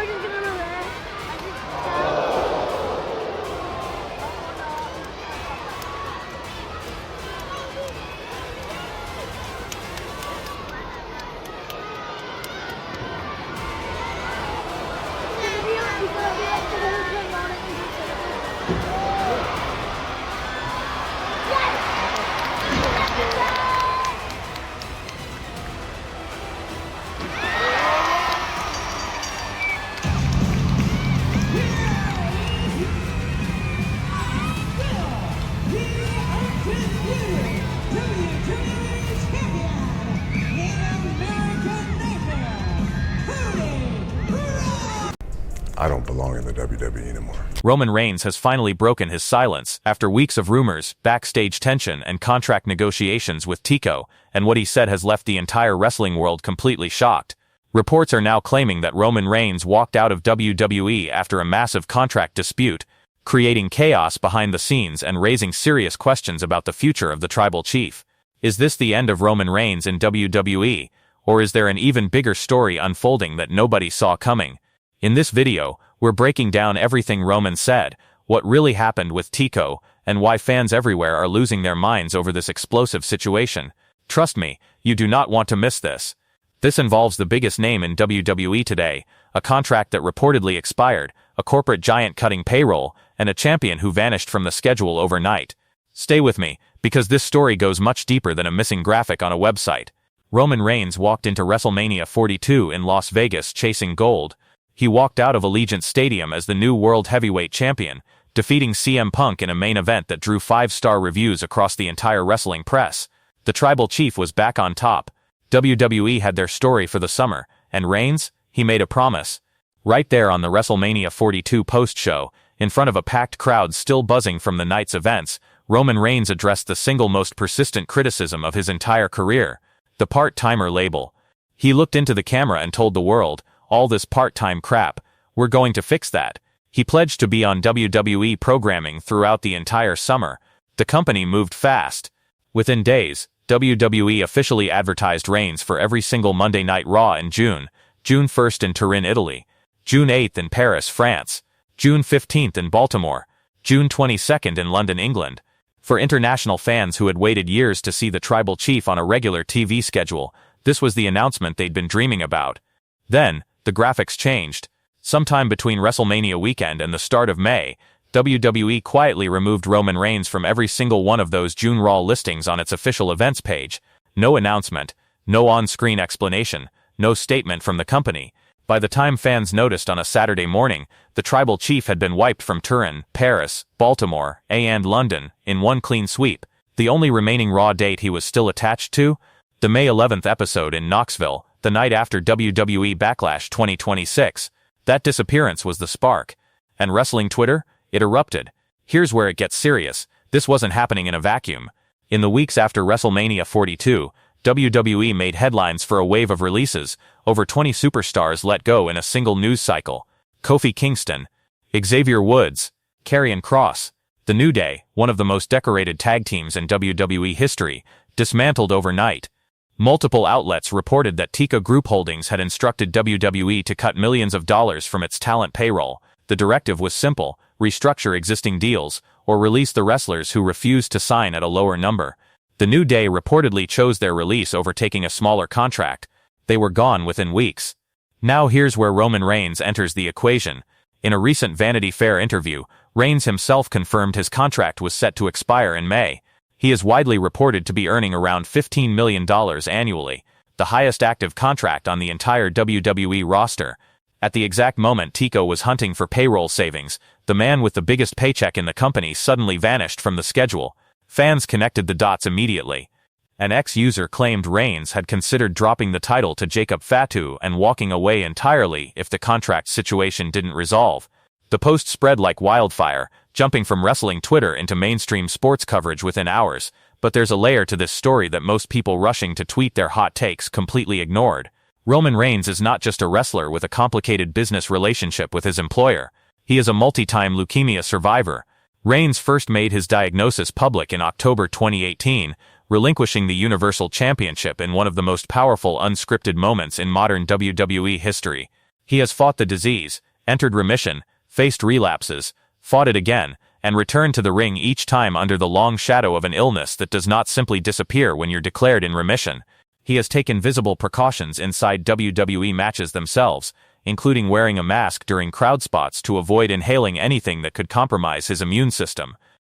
just gonna do that. I don't belong in the WWE anymore. Roman Reigns has finally broken his silence after weeks of rumors, backstage tension, and contract negotiations with Tico, and what he said has left the entire wrestling world completely shocked. Reports are now claiming that Roman Reigns walked out of WWE after a massive contract dispute, creating chaos behind the scenes and raising serious questions about the future of the Tribal Chief. Is this the end of Roman Reigns in WWE, or is there an even bigger story unfolding that nobody saw coming? In this video, we're breaking down everything Roman said, what really happened with Tico, and why fans everywhere are losing their minds over this explosive situation. Trust me, you do not want to miss this. This involves the biggest name in WWE today, a contract that reportedly expired, a corporate giant cutting payroll, and a champion who vanished from the schedule overnight. Stay with me, because this story goes much deeper than a missing graphic on a website. Roman Reigns walked into WrestleMania 42 in Las Vegas chasing gold. He walked out of Allegiant Stadium as the new World Heavyweight Champion, defeating CM Punk in a main event that drew 5-star reviews across the entire wrestling press. The Tribal Chief was back on top. WWE had their story for the summer, and Reigns, he made a promise. Right there on the WrestleMania 42 post-show, in front of a packed crowd still buzzing from the night's events, Roman Reigns addressed the single most persistent criticism of his entire career, the part-timer label. He looked into the camera and told the world, "All this part-time crap, we're going to fix that." He pledged to be on WWE programming throughout the entire summer. The company moved fast. Within days, WWE officially advertised Reigns for every single Monday Night Raw in June 1st in Turin, Italy, June 8th in Paris, France, June 15th in Baltimore, June 22nd in London, England. For international fans who had waited years to see the Tribal Chief on a regular TV schedule, this was the announcement they'd been dreaming about. Then, the graphics changed. Sometime between WrestleMania weekend and the start of May, WWE quietly removed Roman Reigns from every single one of those June Raw listings on its official events page. No announcement, no on-screen explanation, no statement from the company. By the time fans noticed on a Saturday morning, the Tribal Chief had been wiped from Turin, Paris, Baltimore, and London, in one clean sweep. The only remaining Raw date he was still attached to? The May 11th episode in Knoxville, the night after WWE Backlash 2026. That disappearance was the spark. And wrestling Twitter? It erupted. Here's where it gets serious. This wasn't happening in a vacuum. In the weeks after WrestleMania 42, WWE made headlines for a wave of releases. Over 20 superstars let go in a single news cycle. Kofi Kingston, Xavier Woods, Karrion Kross. The New Day, one of the most decorated tag teams in WWE history, dismantled overnight. Multiple outlets reported that Tika Group Holdings had instructed WWE to cut millions of dollars from its talent payroll. The directive was simple: restructure existing deals, or release the wrestlers who refused to sign at a lower number. The New Day reportedly chose their release over taking a smaller contract. They were gone within weeks. Now here's where Roman Reigns enters the equation. In a recent Vanity Fair interview, Reigns himself confirmed his contract was set to expire in May. He is widely reported to be earning around $15 million annually, the highest active contract on the entire WWE roster. At the exact moment Tico was hunting for payroll savings, the man with the biggest paycheck in the company suddenly vanished from the schedule. Fans connected the dots immediately. An ex-user claimed Reigns had considered dropping the title to Jacob Fatu and walking away entirely if the contract situation didn't resolve. The post spread like wildfire, jumping from wrestling Twitter into mainstream sports coverage within hours, but there's a layer to this story that most people rushing to tweet their hot takes completely ignored. Roman Reigns is not just a wrestler with a complicated business relationship with his employer. He is a multi-time leukemia survivor. Reigns first made his diagnosis public in October 2018, relinquishing the Universal Championship in one of the most powerful unscripted moments in modern WWE history. He has fought the disease, entered remission, faced relapses, fought it again, and returned to the ring each time under the long shadow of an illness that does not simply disappear when you're declared in remission. He has taken visible precautions inside WWE matches themselves, including wearing a mask during crowd spots to avoid inhaling anything that could compromise his immune system.